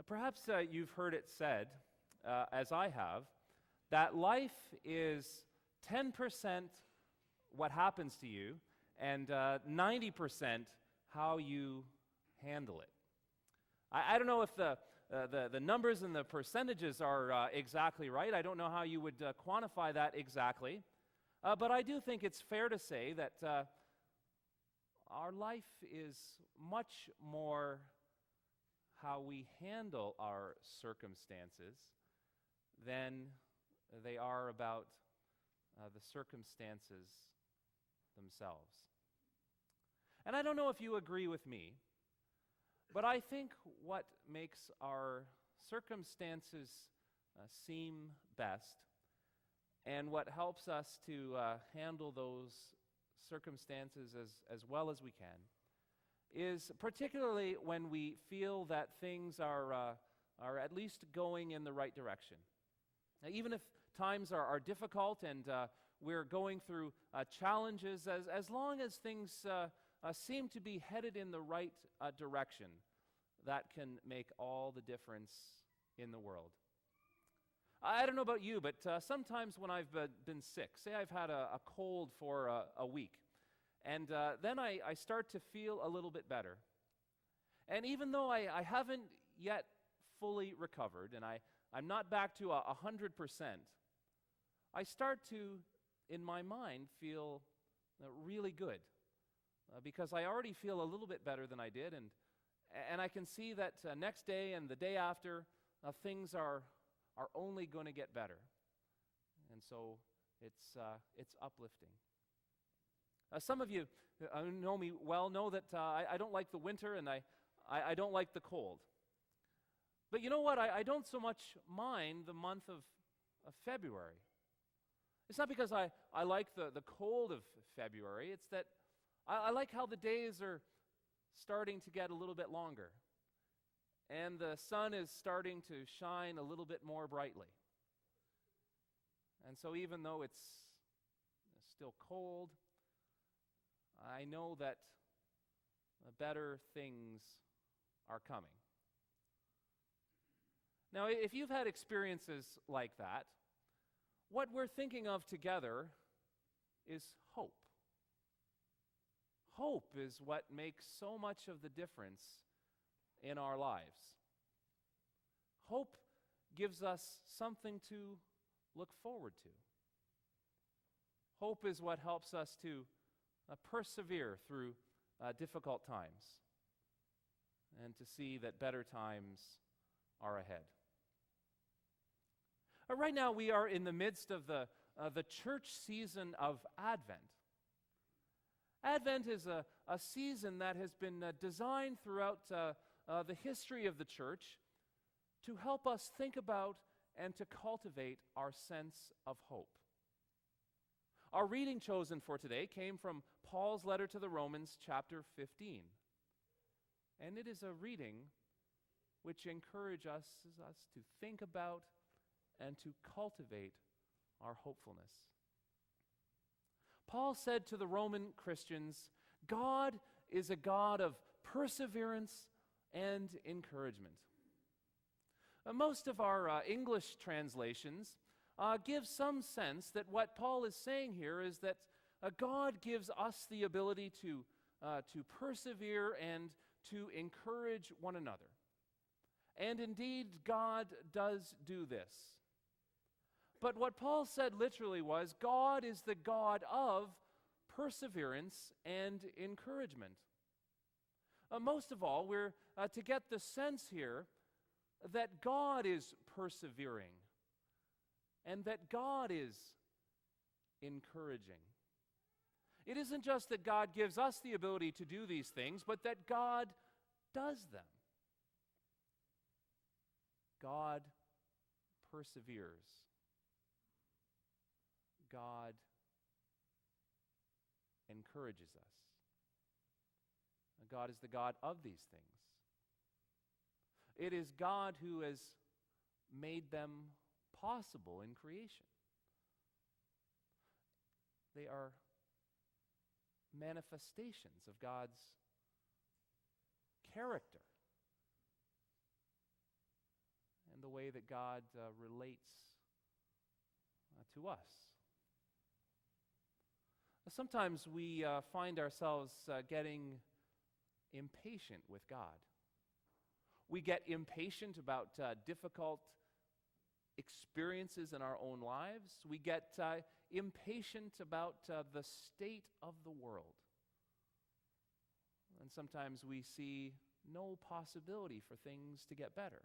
Perhaps you've heard it said, as I have, that life is 10% what happens to you and 90% how you handle it. I don't know if the numbers and the percentages are exactly right. I don't know how you would quantify that exactly. But I do think it's fair to say that our life is much more how we handle our circumstances than they are about the circumstances themselves. And I don't know if you agree with me, but I think what makes our circumstances seem best and what helps us to handle those circumstances as well as we can is particularly when we feel that things are at least going in the right direction. Now, even if times are difficult and we're going through challenges, as long as things seem to be headed in the right direction, that can make all the difference in the world. I don't know about you, but sometimes when I've been sick, say I've had a cold for a week, and then I start to feel a little bit better. And even though I haven't yet fully recovered, and I'm not back to 100%, I start to, in my mind, feel really good. Because I already feel a little bit better than I did, and I can see that next day and the day after, things are only going to get better. And so it's uplifting. Some of you know me well, know that I don't like the winter and I don't like the cold. But you know what? I don't so much mind the month of February. It's not because I like the cold of February. It's that I like how the days are starting to get a little bit longer. And the sun is starting to shine a little bit more brightly. And so even though it's still cold, I know that better things are coming. Now, if you've had experiences like that, what we're thinking of together is hope. Hope is what makes so much of the difference in our lives. Hope gives us something to look forward to. Hope is what helps us to persevere through difficult times and to see that better times are ahead. Right now we are in the midst of the church season of Advent. Advent is a season that has been designed throughout the history of the church to help us think about and to cultivate our sense of hope. Our reading chosen for today came from Paul's letter to the Romans, chapter 15. And it is a reading which encourages us to think about and to cultivate our hopefulness. Paul said to the Roman Christians, God is a God of perseverance and encouragement. Most of our English translations give some sense that what Paul is saying here is that God gives us the ability to persevere and to encourage one another. And indeed, God does do this. But what Paul said literally was, God is the God of perseverance and encouragement. Most of all, we're to get the sense here that God is persevering and that God is encouraging. It isn't just that God gives us the ability to do these things, but that God does them. God perseveres. God encourages us. God is the God of these things. It is God who has made them possible in creation. They are manifestations of God's character. way that God relates to us. Sometimes we find ourselves getting impatient with God. We get impatient about difficult experiences in our own lives. We get impatient about the state of the world. And sometimes we see no possibility for things to get better.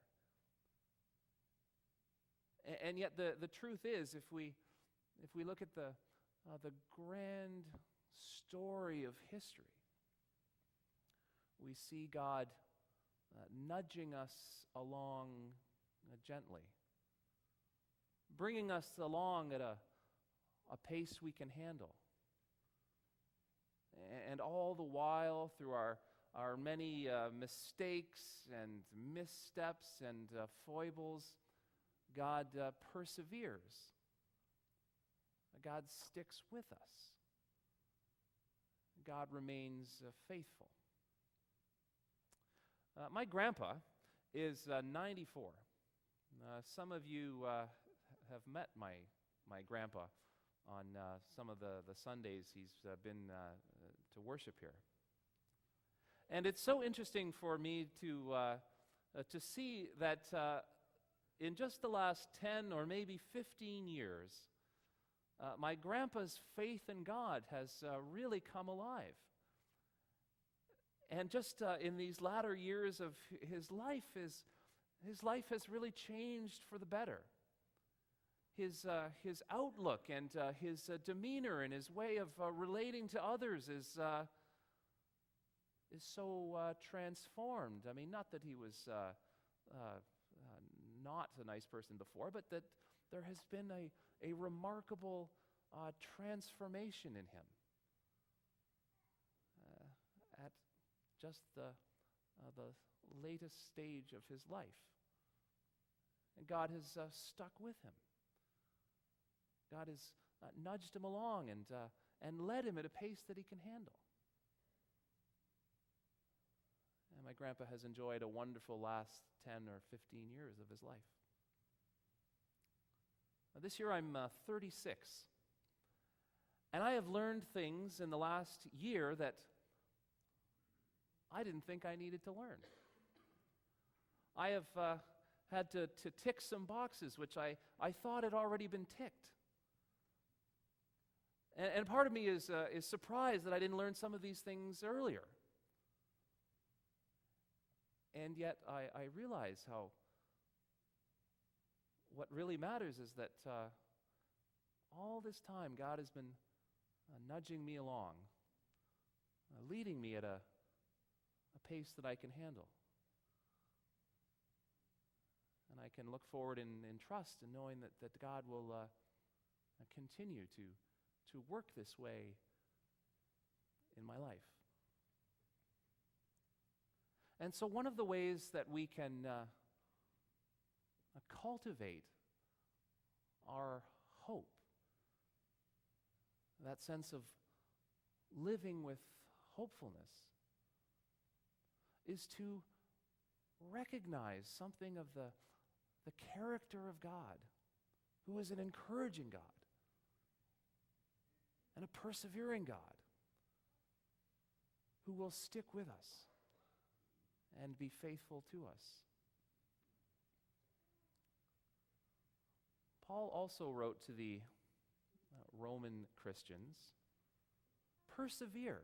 And yet the truth is, if we look at the grand story of history, we see God nudging us along gently, bringing us along at a pace we can handle. And all the while, through our many mistakes and missteps and foibles, God perseveres. God sticks with us. God remains faithful. My grandpa is 94. Some of you have met my grandpa on some of the Sundays he's been to worship here. And it's so interesting for me to see that in just the last 10 or maybe 15 years, my grandpa's faith in God has really come alive. And just in these latter years of his life has really changed for the better. His outlook and his demeanor and his way of relating to others is so transformed. I mean, not that he was not a nice person before, but that there has been a remarkable transformation in him at just the latest stage of his life. And God has stuck with him. God has nudged him along and led him at a pace that he can handle. And my grandpa has enjoyed a wonderful last 10 or 15 years of his life. This year I'm 36. And I have learned things in the last year that I didn't think I needed to learn. I have had to tick some boxes which I thought had already been ticked. And part of me is surprised that I didn't learn some of these things earlier. And yet I realize how what really matters is that all this time God has been nudging me along, leading me at a pace that I can handle. And I can look forward in trust and knowing that God will continue to work this way in my life. And so one of the ways that we can cultivate our hope, that sense of living with hopefulness, is to recognize something of the character of God, who is an encouraging God and a persevering God who will stick with us and be faithful to us. Paul also wrote to the Roman Christians, persevere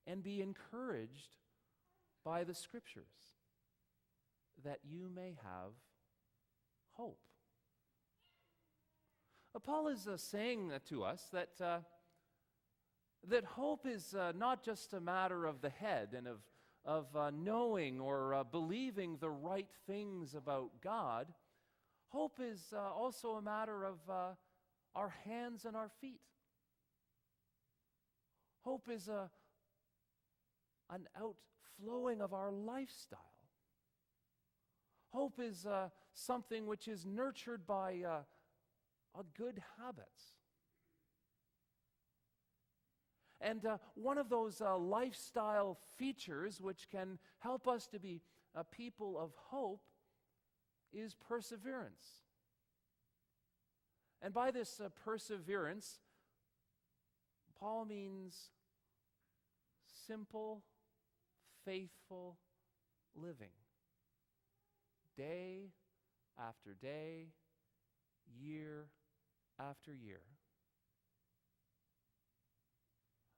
and be encouraged by the Scriptures, that you may have hope. Paul is saying to us that hope is not just a matter of the head and of knowing or believing the right things about God. Hope is also a matter of our hands and our feet. Hope is an outflowing of our lifestyle. Hope is something which is nurtured by good habits. And one of those lifestyle features which can help us to be a people of hope is perseverance. And by this perseverance, Paul means simple, faithful living. Day after day, year after year.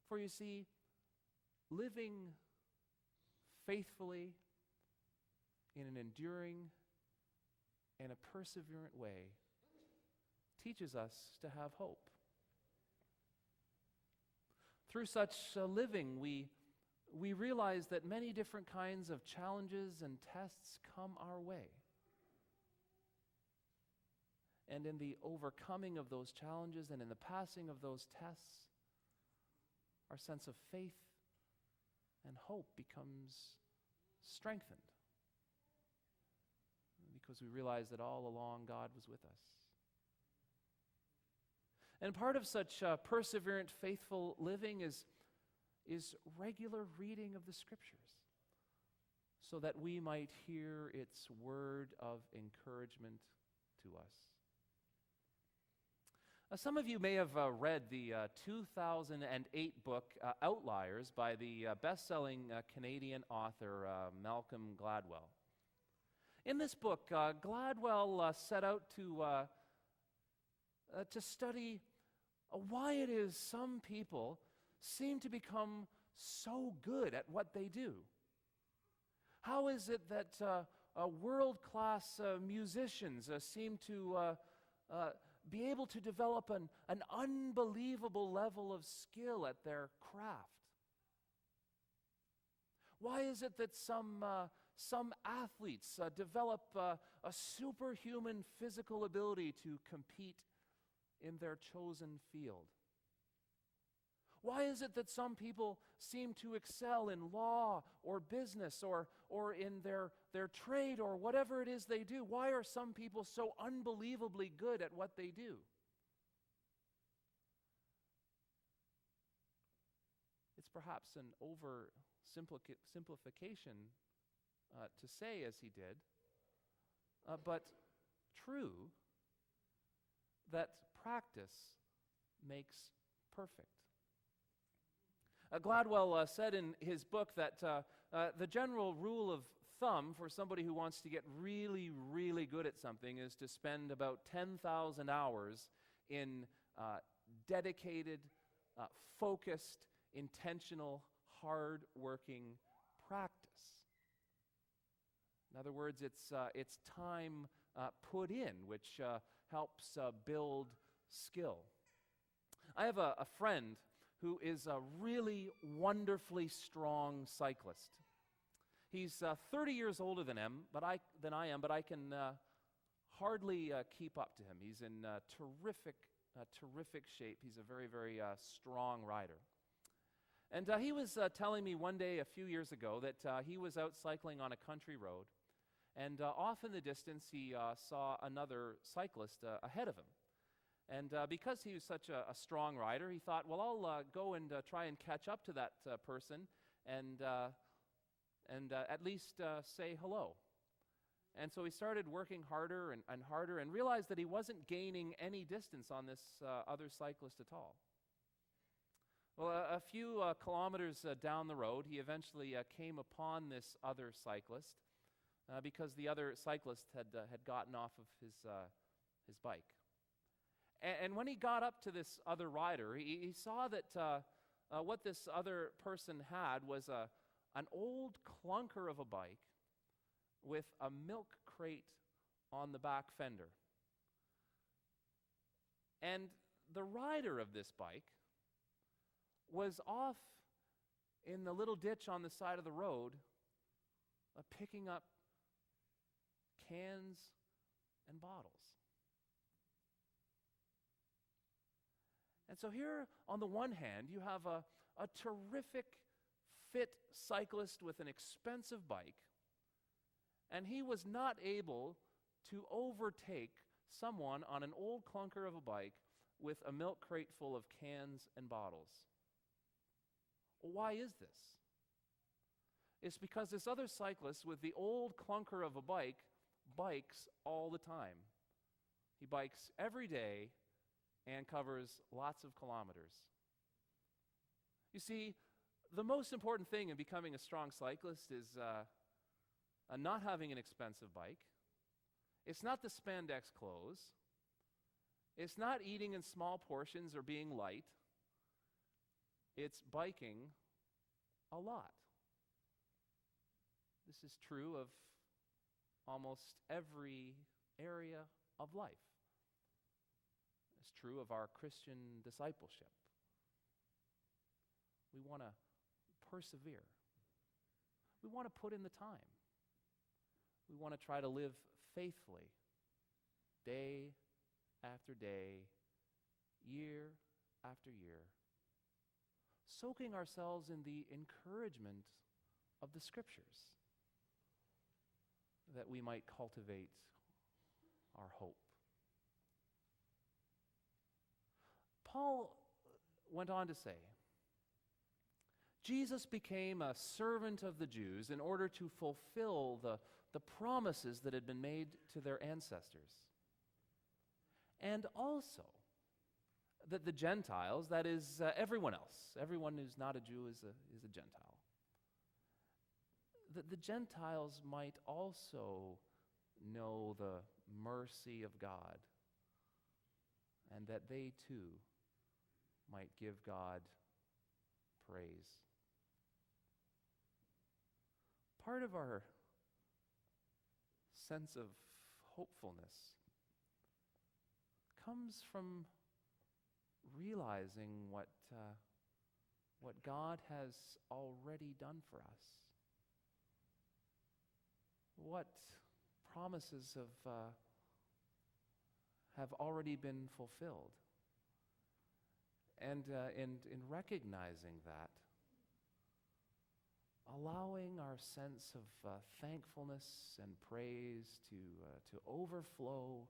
For you see, living faithfully in an enduring and a perseverant way teaches us to have hope. Through such living, we realize that many different kinds of challenges and tests come our way. And in the overcoming of those challenges and in the passing of those tests, our sense of faith and hope becomes strengthened because we realize that all along God was with us. And part of such perseverant, faithful living is regular reading of the Scriptures so that we might hear its word of encouragement to us. Some of you may have read the 2008 book Outliers by the best-selling Canadian author Malcolm Gladwell. In this book, Gladwell set out to study why it is some people seem to become so good at what they do. How is it that world-class musicians seem to be able to develop an unbelievable level of skill at their craft? Why is it that some athletes develop a superhuman physical ability to compete in their chosen field? Why is it that some people seem to excel in law or business or in their trade or whatever it is they do? Why are some people so unbelievably good at what they do? It's perhaps an oversimplification to say as he did, but true that practice makes perfect. Gladwell said in his book that the general rule of thumb for somebody who wants to get really, really good at something is to spend about 10,000 hours in dedicated, focused, intentional, hard-working practice. In other words, it's time put in which helps build skill. I have a friend who is a really wonderfully strong cyclist. He's 30 years older than I am, but I can hardly keep up to him. He's in terrific shape. He's a very, very strong rider. And he was telling me one day a few years ago that he was out cycling on a country road, and off in the distance he saw another cyclist ahead of him. And because he was such a strong rider, he thought, well, I'll go and try and catch up to that person and at least say hello. And so he started working harder and harder and realized that he wasn't gaining any distance on this other cyclist at all. Well, a few kilometers down the road, he eventually came upon this other cyclist because the other cyclist had gotten off of his bike. And when he got up to this other rider, he saw that what this other person had was an old clunker of a bike with a milk crate on the back fender. And the rider of this bike was off in the little ditch on the side of the road picking up cans and bottles. And so here, on the one hand, you have a terrific, fit cyclist with an expensive bike, and he was not able to overtake someone on an old clunker of a bike with a milk crate full of cans and bottles. Why is this? It's because this other cyclist with the old clunker of a bike bikes all the time. He bikes every day and covers lots of kilometers. You see, the most important thing in becoming a strong cyclist is not having an expensive bike. It's not the spandex clothes. It's not eating in small portions or being light. It's biking a lot. This is true of almost every area of life. It's true of our Christian discipleship. We want to persevere. We want to put in the time. We want to try to live faithfully, day after day, year after year, soaking ourselves in the encouragement of the Scriptures, that we might cultivate our hope. Paul went on to say, Jesus became a servant of the Jews in order to fulfill the promises that had been made to their ancestors. And also, that the Gentiles, that is everyone else, everyone who's not a Jew is a Gentile, that the Gentiles might also know the mercy of God, and that they too might give God praise. Part of our sense of hopefulness comes from realizing what God has already done for us. What promises have already been fulfilled. And in recognizing that, allowing our sense of thankfulness and praise to overflow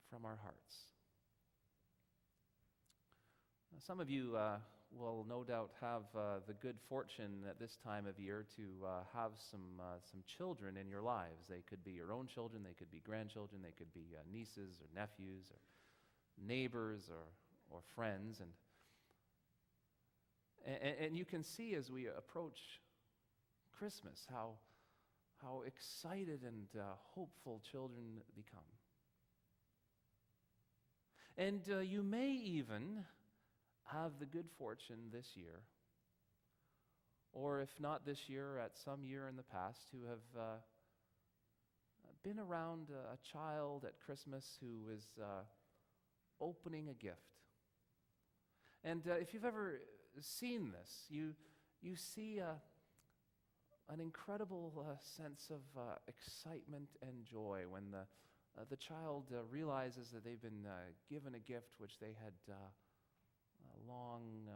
from our hearts. Some of you will no doubt have the good fortune at this time of year to have some children in your lives. They could be your own children, they could be grandchildren, they could be nieces or nephews or neighbors or friends. And you can see as we approach Christmas how excited and hopeful children become. And you may even have the good fortune this year, or if not this year, at some year in the past, to have been around a child at Christmas who is opening a gift. And if you've ever seen this, you see an incredible sense of excitement and joy when the child realizes that they've been given a gift which they had long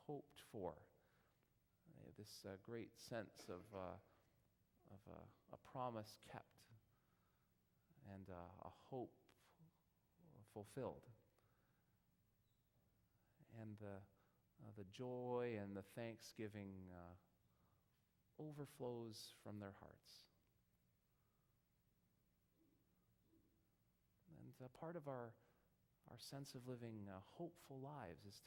hoped for. This great sense of a promise kept and a hope fulfilled. And the joy and the thanksgiving overflows from their hearts. And part of our sense of living hopeful lives is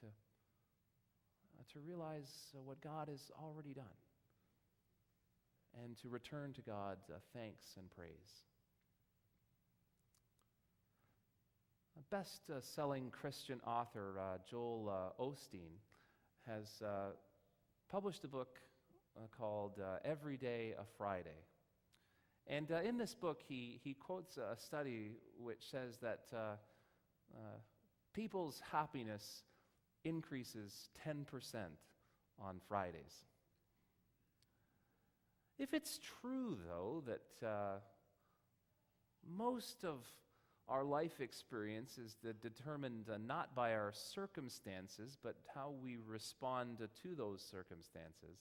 to realize what God has already done and to return to God thanks and praise. A best-selling Christian author, Joel Osteen, has published a book called Every Day a Friday. And in this book, he quotes a study which says that people's happiness increases 10% on Fridays. If it's true, though, that most of our life experience is determined not by our circumstances, but how we respond to those circumstances,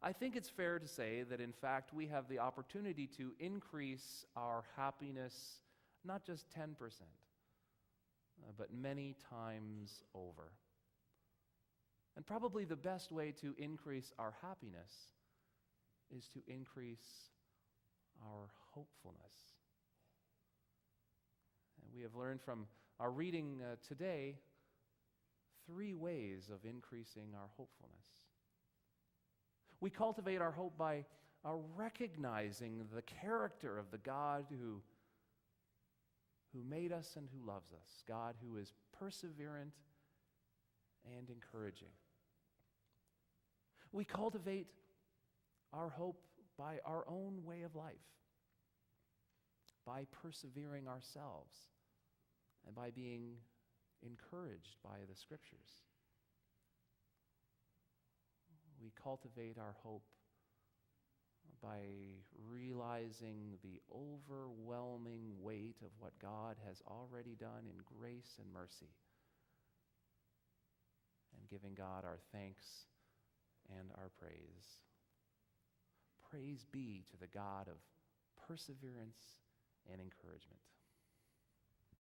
I think it's fair to say that, in fact, we have the opportunity to increase our happiness not just 10%, but many times over. And probably the best way to increase our happiness is to increase our hopefulness. And we have learned from our reading today 3 ways of increasing our hopefulness. We cultivate our hope by recognizing the character of the God who made us and who loves us, God who is perseverant and encouraging. We cultivate our hope by our own way of life, by persevering ourselves, and by being encouraged by the Scriptures. We cultivate our hope by realizing the overwhelming weight of what God has already done in grace and mercy, and giving God our thanks and our praise. Praise be to the God of perseverance and encouragement.